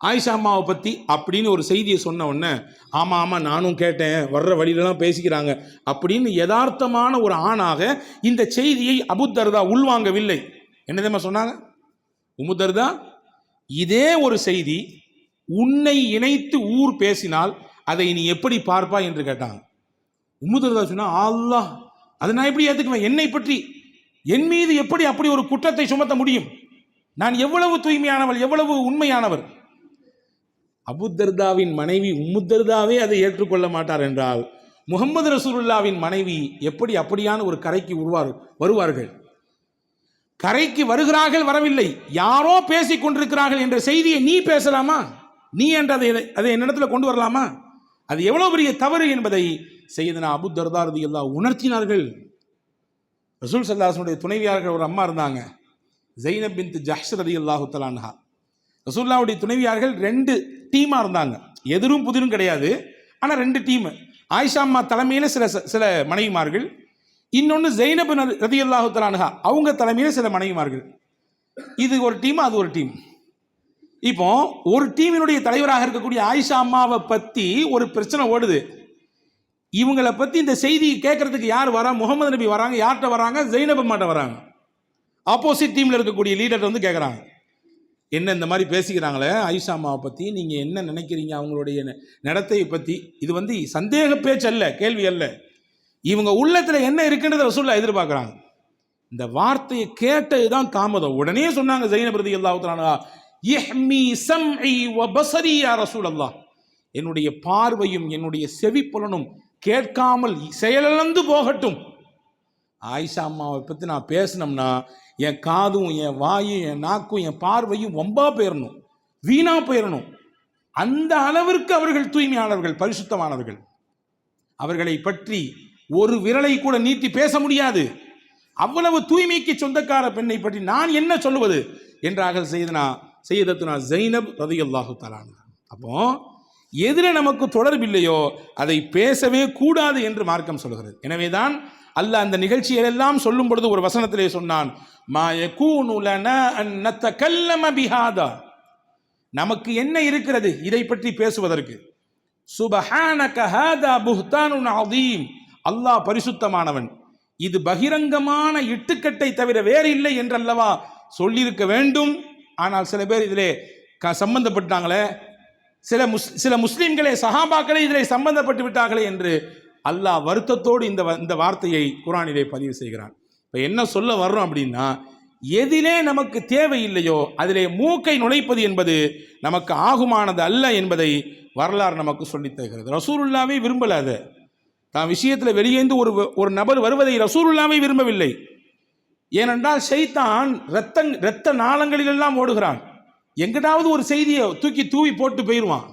ஆயிஷா அம்மாவை பற்றி அப்படின்னு ஒரு செய்தியை சொன்ன உடனே, ஆமாம் ஆமாம் நானும் கேட்டேன், வர்ற வழியிலலாம் பேசிக்கிறாங்க அப்படின்னு யதார்த்தமான ஒரு ஆணாக இந்த செய்தியை அபு தர்தா உள்வாங்கவில்லை. என்னதேமா சொன்னாங்க? உம்மு தர்தா, இதே ஒரு செய்தி உன்னை இணைத்து ஊர் பேசினால் அதை நீ எப்படி பார்ப்பா என்று கேட்டாங்க. உம்மு தர்தா சொன்னா, அல்லாஹ், அதை நான் எப்படி ஏற்றுக்குவேன்? என்னை பற்றி என் மீது எப்படி அப்படி ஒரு குற்றத்தை சுமத்த முடியும்? நான் எவ்வளவு தூய்மையானவள், எவ்வளவு உண்மையானவர். அபு தர்தாவின் மனைவி உம்மு தர்தாவே அதை ஏற்றுக்கொள்ள மாட்டார் என்றால் முஹம்மது ரசூலுல்லாவின் மனைவி எப்படி அப்படியான ஒரு கரைக்கு வருவார்கள்? கரைக்கு வருகிறார்கள், வரவில்லை, யாரோ பேசிக் கொண்டிருக்கிறார்கள் என்ற செய்தியை நீ பேசலாமா? நீ என்ற அதை என்னிடத்துல கொண்டு வரலாமா? அது எவ்வளவு பெரிய தவறு என்பதை சையதுனா அபு தர்தா ரலியல்லாஹு உணர்த்தினார்கள். ரசூல் ஸல்லல்லாஹு அலைஹி வஸல்லம் துணைவியார்கள் ஒரு அம்மா இருந்தாங்க, ஸைனப் பின்த் ஜஹ்ஷ் ரலியல்லாஹு தஆலா அன்ஹா. ரசூலுல்லாஹ்வுடைய துணைவியார்கள் 2 டீமாக இருந்தாங்க, எதிரும் புதிரும் கிடையாது, ஆனால் 2 டீம். ஆயிஷா அம்மா தலைமையில் சில மனைவிமார்கள், இன்னொன்று ஸைனப் ரலியல்லாஹு தஆலா அன்ஹா அவங்க தலைமையில் சில மனைவிமார்கள். இது ஒரு டீம், அது ஒரு டீம். இப்போ ஒரு டீமினுடைய தலைவராக இருக்கக்கூடிய ஆயிஷா அம்மாவை பற்றி ஒரு பிரச்சனை ஓடுது. இவங்களை பற்றி இந்த செய்தி கேட்கறதுக்கு யார் வரா? முகமது நபி வராங்க. யார்கிட்ட வராங்க? ஸைனப் அம்மாட்ட வராங்க. ஆப்போசிட் டீமில் இருக்கக்கூடிய லீடர் வந்து கேட்குறாங்க. என்ன இந்த மாதிரி பேசிக்கிறாங்களே ஆயிஷா அம்மாவை பற்றி, நீங்கள் என்ன நினைக்கிறீங்க அவங்களுடைய நடத்தையை பற்றி? இது சந்தேக பேச்சு அல்ல, கேள்வி அல்ல. இவங்க உள்ளத்தில் என்ன இருக்குன்றதை ரசூலுல்லாஹ் எதிர்பார்க்குறாங்க. இந்த வார்த்தையை கேட்டது தான் தாமதம். உடனே சொன்னாங்க ஸைனப் ரலியல்லாஹு தஆலா, இஹ்மி சம்இ வ பஸரி யா ரசூலல்லாஹ், என்னுடைய பார்வையும் என்னுடைய செவிப்புலனும் கேட்காமல் செயலிழந்து போகட்டும். ஆயிஷா அம்மாவை பற்றி நான் பேசினோம்னா என் காதும் என் வாயும் என் நாக்கும் என் பார்வையும் வம்பா போயிடணும், வீணா போயிடணும். அந்த அளவிற்கு அவர்கள் தூய்மையானவர்கள், பரிசுத்தமானவர்கள். அவர்களை பற்றி ஒரு விரலை கூட நீட்டி பேச முடியாது. அவ்வளவு தூய்மைக்கு சொந்தக்கார பெண்ணை பற்றி நான் என்ன சொல்லுவது என்றார்கள் சையதத்துனா ஸைனப் ரலியல்லாஹு தஆலா. அப்போ எதிர நமக்கு தொடர்பில்லையோ அதை பேசவே கூடாது என்று மார்க்கம் சொல்கிறது. எனவேதான் அல்லாஹ் அந்த நிகழ்ச்சியெல்லாம் சொல்லும் பொழுது ஒரு வசனத்திலே சொன்னான், மா யகூனு லனா அன் நதகல்லம பிஹாதா, நமக்கு என்ன இருக்கிறது இதை பற்றி பேசுவதற்கு? சுபஹானக ஹாதா புஹ்தானுன் அதீம், அல்லாஹ் பரிசுத்தமானவன், இது பகிரங்கமான இட்டுக்கட்டை தவிர வேறு இல்லை என்றல்லவா சொல்லியிருக்க வேண்டும். ஆனால் சில பேர் இதிலே சம்பந்தப்பட்டாங்களே, சில முஸ்லிம்களே சஹாபாக்களே இதிலே சம்பந்தப்பட்டு விட்டார்களே என்று அல்லாஹ் வருத்தத்தோடு இந்த வார்த்தையை குர்ஆனிலே பதிவு செய்கிறான். இப்போ என்ன சொல்ல வர்றோம் அப்படின்னா, எதிலே நமக்கு தேவையில்லையோ அதிலே மூக்கை நுழைப்பது என்பது நமக்கு ஆகுமானது அல்ல என்பதை வரலாறு நமக்கு சொல்லித் தருகிறது. ரசூலுல்லாஹ்வே விரும்பல, அதை தான் விஷயத்தில் வெளியேந்து ஒரு நபர் வருவதை ரசூலுல்லாஹ்வே விரும்பவில்லை. ஏனென்றால் ஷைத்தான் இரத்த நாளங்களிலெல்லாம் ஓடுகிறான். எங்கிட்டாவது ஒரு செய்தியை தூவி போட்டு போயிடுவான்.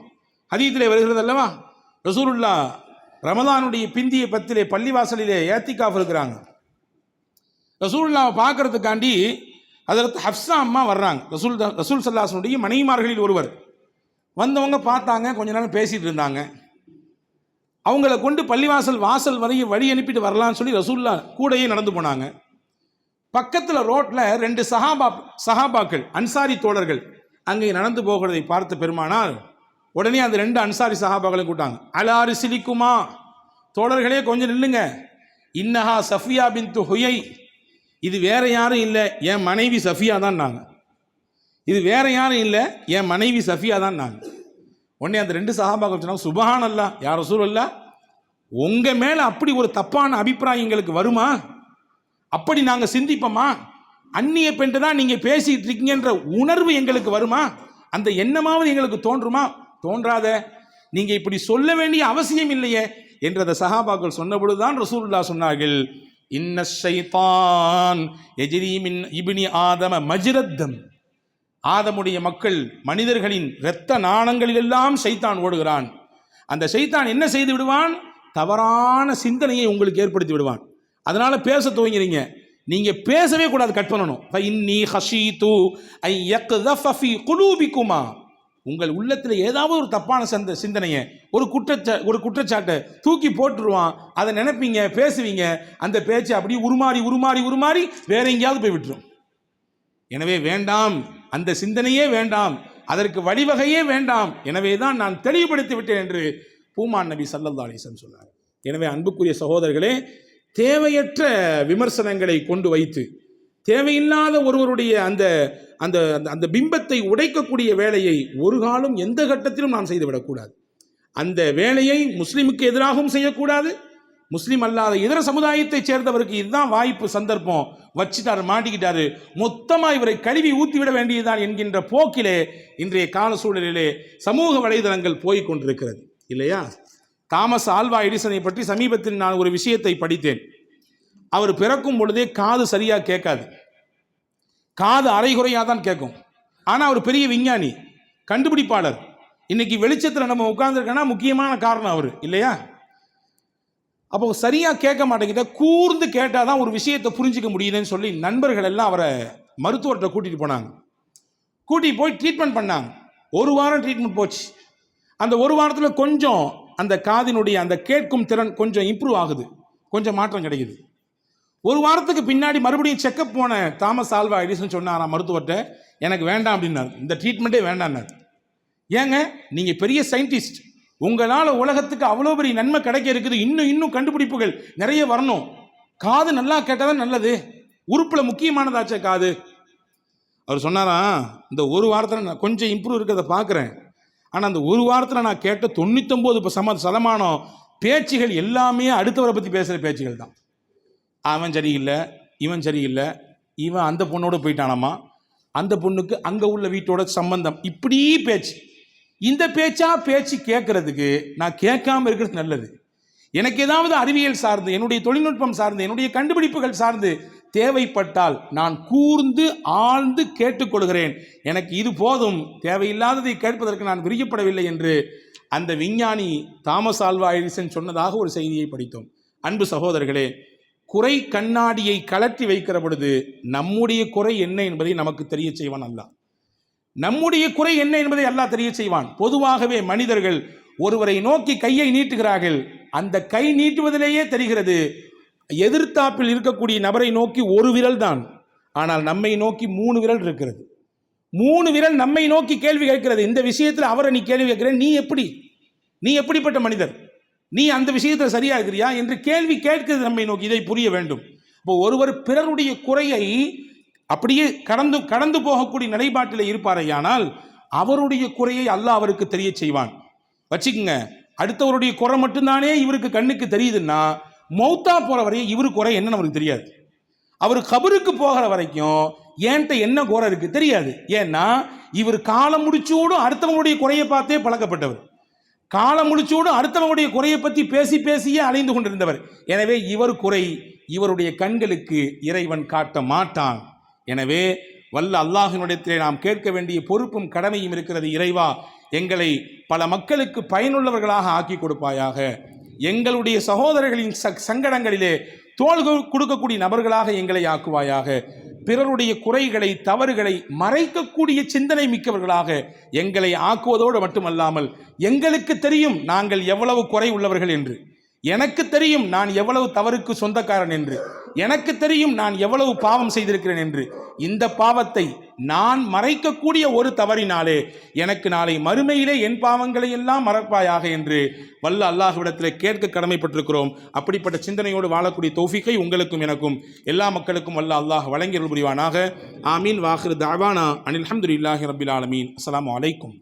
ஹதீஸிலே வருகிறது அல்லவா, ரசூலுல்லாஹ் ரமதானுடைய பிந்திய பத்திலே பள்ளிவாசலிலே ஏத்திகாஃப் இருக்கிறாங்க. ரசூலுல்லாஹ்வை பார்க்கறதுக்காண்டி ஹஜ்ரத் ஹஃப்ஸா அம்மா வர்றாங்க. ரசூல் ஸல்லல்லாஹு அலைஹி வஸல்லம் மனைவிமார்களில் ஒருவர். வந்தவங்க பார்த்தாங்க, கொஞ்ச நேரம் பேசிட்டு இருந்தாங்க. அவங்கள கொண்டு பள்ளிவாசல் வரையும் வழி அனுப்பிட்டு வரலான்னு சொல்லி ரசூலுல்லாஹ் கூடையே நடந்து போனாங்க. பக்கத்தில் ரோட்டில் 2 சஹாபாக்கள் அன்சாரி தோழர்கள் அங்கே நடந்து போகிறதை பார்த்த பெருமானார் உடனே அந்த 2 அன்சாரி சஹாபாக்களையும் கூட்டாங்க. அலாரி சிலிக்குமா, தோழர்களே கொஞ்சம் நில்லுங்க, இன்னஹா சஃபியா பின்து ஹுயை, இது வேற யாரும் இல்லை என் மனைவி சஃபியா தான் நாங்கள், இது வேற யாரும் இல்லை என் மனைவி சஃபியா தான் நாங்கள். உடனே அந்த 2 சஹாபாக்கள் சொன்னாங்க, சுப்ஹானல்லாஹ் யா ரசூலல்லாஹ், உங்கள் மேலே அப்படி ஒரு தப்பான அபிப்பிராயம் எங்களுக்கு வருமா? அப்படி நாங்கள் சிந்திப்போமா? அந்நிய பெண்ணு தான் நீங்கள் பேசிகிட்டு இருக்கீங்கன்ற உணர்வு எங்களுக்கு வருமா? அந்த எண்ணமாவது எங்களுக்கு தோன்றுமா? தோன்றாத, நீங்கள் இப்படி சொல்ல வேண்டிய அவசியம் இல்லையே என்று அந்த சஹாபாக்கள் சொன்னபொழுதுதான் ரசூலுல்லாஹ் சொன்னார்கள், இன்ன ஷைத்தான் யஜ்ரி மின் இப்னி ஆதம மஜ்ரத்தம், ஆதமுடைய மக்கள் மனிதர்களின் இரத்த நாணங்களிலெல்லாம் ஷைத்தான் ஓடுகிறான். அந்த ஷைத்தான் என்ன செய்து விடுவான்? தவறான சிந்தனையை உங்களுக்கு ஏற்படுத்தி விடுவான். அதனால பேச துவங்கிறீங்க, நீங்க பேசவே கூடாது, கட் பண்ணணும். ஃபஇன்னி ஹஷீது ஐ யக்தஃப ஃபீ குலூபிக்குமா, உங்கள் உள்ளத்தில் ஏதாவது ஒரு தப்பான சிந்தனையை ஒரு குற்றச்சாட்டை தூக்கி போட்டுருவான். அதை நினைப்பீங்க, பேசுவீங்க, அந்த பேச்சை அப்படியே உருமாறி வேற எங்கேயாவது போய் விட்டுரும். எனவே வேண்டாம், அந்த சிந்தனையே வேண்டாம், அதற்கு வழிவகையே வேண்டாம். எனவே தான் நான் தெளிவுபடுத்தி விட்டேன் என்று பூமான் நபி ஸல்லல்லாஹு அலைஹி வஸல்லம் சொன்னார். எனவே அன்புக்குரிய சகோதரர்களே, தேவையற்ற விமர்சனங்களை கொண்டு வைத்து தேவையில்லாத ஒருவருடைய அந்த அந்த அந்த பிம்பத்தை உடைக்கக்கூடிய வேலையை ஒரு காலம் எந்த கட்டத்திலும் நாம் செய்துவிடக்கூடாது. அந்த வேலையை முஸ்லிமுக்கு எதிராகவும் செய்யக்கூடாது, முஸ்லீம் அல்லாத இதர சமுதாயத்தை சேர்ந்தவருக்கு இதுதான் வாய்ப்பு, சந்தர்ப்பம், வச்சுட்டாரு, மாட்டிக்கிட்டாரு, மொத்தமாக இவரை கழுவி ஊற்றிவிட வேண்டியதுதான் என்கின்ற போக்கிலே இன்றைய கால சூழலிலே சமூக வலைதளங்கள் போய் கொண்டிருக்கிறது இல்லையா? தாமஸ் ஆல்வா எடிசனை பற்றி சமீபத்தில் நான் ஒரு விஷயத்தை படித்தேன். அவர் பிறக்கும் பொழுதே காது சரியாக கேட்காது, காது அரைகுறையாக தான் கேட்கும். ஆனால் அவர் பெரிய விஞ்ஞானி, கண்டுபிடிப்பாளர். இன்னைக்கு வெளிச்சத்தில் நம்ம உட்கார்ந்துருக்கோன்னா முக்கியமான காரணம் அவர் இல்லையா? அப்போ சரியாக கேட்க மாட்டேங்கிட்ட, கூர்ந்து கேட்டால் தான் ஒரு விஷயத்தை புரிஞ்சிக்க முடியுதுன்னு சொல்லி நண்பர்கள் எல்லாம் அவரை மருத்துவர்கிட்ட கூட்டிகிட்டு போனாங்க. கூட்டிகிட்டு போய் ட்ரீட்மெண்ட் பண்ணாங்க. 1 வாரம் ட்ரீட்மெண்ட் போச்சு. அந்த 1 வாரத்தில் கொஞ்சம் அந்த காதினுடைய அந்த கேட்கும் திறன் கொஞ்சம் இம்ப்ரூவ் ஆகுது, கொஞ்சம் மாற்றம் கிடைக்குது. 1 வாரத்துக்கு பின்னாடி மறுபடியும் செக்கப் போன தாமஸ் ஆல்வா எடிசன் சொன்னார் மருத்துவர்கிட்ட, எனக்கு வேண்டாம் அப்படின்னாரு, இந்த ட்ரீட்மெண்ட்டே வேண்டாம்னாரு. ஏங்க, நீங்கள் பெரிய சயின்டிஸ்ட், உங்களால் உலகத்துக்கு அவ்வளோ பெரிய நன்மை கிடைக்க இருக்குது, இன்னும் கண்டுபிடிப்புகள் நிறைய வரணும், காது நல்லா கேட்டால் தான் நல்லது, உறுப்பில் முக்கியமானதாச்சே காது. அவர் சொன்னாராம், இந்த ஒரு வாரத்தில் நான் கொஞ்சம் இம்ப்ரூவ் இருக்கிறத பார்க்குறேன், ஆனால் அந்த ஒரு வாரத்தில் நான் கேட்ட 99% பேச்சுகள் எல்லாமே அடுத்தவரை பற்றி பேசுகிற பேச்சுகள் தான். அவன் சரியில்லை, இவன் சரியில்லை, இவன் அந்த பொண்ணோடு போயிட்டானாமா, அந்த பொண்ணுக்கு அங்கே உள்ள வீட்டோட சம்பந்தம், இப்படி பேச்சு. இந்த பேச்சு கேட்கறதுக்கு நான் கேட்காம இருக்கிறது நல்லது. எனக்கு ஏதாவது அறிவியல் சார்ந்து, என்னுடைய தொழில்நுட்பம் சார்ந்து, என்னுடைய கண்டுபிடிப்புகள் சார்ந்து தேவைப்பட்டால் நான் கூர்ந்து ஆழ்ந்து கேட்டுக்கொள்கிறேன். எனக்கு இது போதும், தேவையில்லாததை கேட்பதற்கு நான் விரியப்படவில்லை என்று அந்த விஞ்ஞானி தாமஸ் ஆல்வா எடிசன் சொன்னதாக ஒரு செய்தியை படித்தோம். அன்பு சகோதரர்களே, குறை கண்ணாடியை கலற்றி வைக்கிற பொழுது நம்முடைய குறை என்ன என்பதை நமக்கு தெரிய செய்வான் அல்லாஹ். நம்முடைய குறை என்ன என்பதை அல்லாஹ் தெரிய செய்வான். பொதுவாகவே மனிதர்கள் ஒருவரை நோக்கி கையை நீட்டுகிறார்கள், அந்த கை நீட்டுவதிலேயே தெரிகிறது எதிர்த்தாப்பில் இருக்கக்கூடிய நபரை நோக்கி ஒரு விரல் தான், ஆனால் நம்மை நோக்கி 3 விரல் இருக்கிறது. 3 விரல் நம்மை நோக்கி கேள்வி கேட்கிறது. இந்த விஷயத்தில் அவரை நீ கேள்வி கேட்கிற, நீ எப்படிப்பட்ட மனிதர், நீ அந்த விஷயத்தில் சரியா இருக்கிறியா என்று கேள்வி கேட்கிறது நம்மை நோக்கி. இதை புரிய வேண்டும். இப்போ ஒருவர் பிறருடைய குறையை அப்படியே கடந்து போகக்கூடிய நிலைப்பாட்டில் இருப்பாரையானால் அவருடைய குறையை அல்லாஹ் அவருக்கு தெரிய செய்வான். வச்சுக்குங்க, அடுத்தவருடைய குறை மட்டும்தானே இவருக்கு கண்ணுக்கு தெரியுதுன்னா, மௌத்தா போற வரையும் இவரு குறை என்ன நமக்கு தெரியாது. அவர் கபருக்கு போகிற வரைக்கும் ஏன்ட்ட என்ன குறை இருக்கு தெரியாது. ஏன்னா இவர் காலம் முடிச்சோடும் அடுத்தவங்களுடைய குறையை பார்த்தே பழக்கப்பட்டவர், காலம் முடிச்சோடும் அடுத்தவங்களுடைய குறையை பற்றி பேசியே அலைந்து கொண்டிருந்தவர். எனவே இவர் குறை இவருடைய கண்களுக்கு இறைவன் காட்ட மாட்டான். எனவே வல்ல அல்லாஹ்வினிடத்திலே நாம் கேட்க வேண்டிய பொறுப்பும் கடமையும் இருக்கிறது. இறைவா, எங்களை பல மக்களுக்கு பயனுள்ளவர்களாக ஆக்கி கொடுப்பாயாக. எங்களுடைய சகோதரர்களின் சங்கடங்களிலே தோள் கொடுக்கக்கூடிய நபர்களாக எங்களை ஆக்குவாயாக. பிறருடைய குறைகளை தவறுகளை மறைக்கக்கூடிய சிந்தனை மிக்கவர்களாக எங்களை ஆக்குவதோடு மட்டுமல்லாமல், எங்களுக்கு தெரியும் நாங்கள் எவ்வளவு குறை உள்ளவர்கள் என்று, எனக்கு தெரியும் நான் எவ்வளவு தவறுக்கு சொந்தக்காரன் என்று, எனக்கு தெரியும் நான் எவ்வளவு பாவம் செய்திருக்கிறேன் என்று. இந்த பாவத்தை நான் மறைக்கக்கூடிய ஒரு தவறினாலே எனக்கு நாளை மறுமையிலே என் பாவங்களை எல்லாம் மறப்பாயாக என்று வல்ல அல்லாஹ்விடத்தில் கேட்க கடமைப்பட்டிருக்கிறோம். அப்படிப்பட்ட சிந்தனையோடு வாழக்கூடிய தௌஃபீக்கை உங்களுக்கும் எனக்கும் எல்லா மக்களுக்கும் வல்ல அல்லாஹ் வழங்கி அருள் புரிவானாக. ஆமீன். வாஹிரு தஅவானா அனில் ஹம்துலில்லாஹி ரப்பில் ஆலமீன். அஸ்ஸலாமு அலைக்கும்.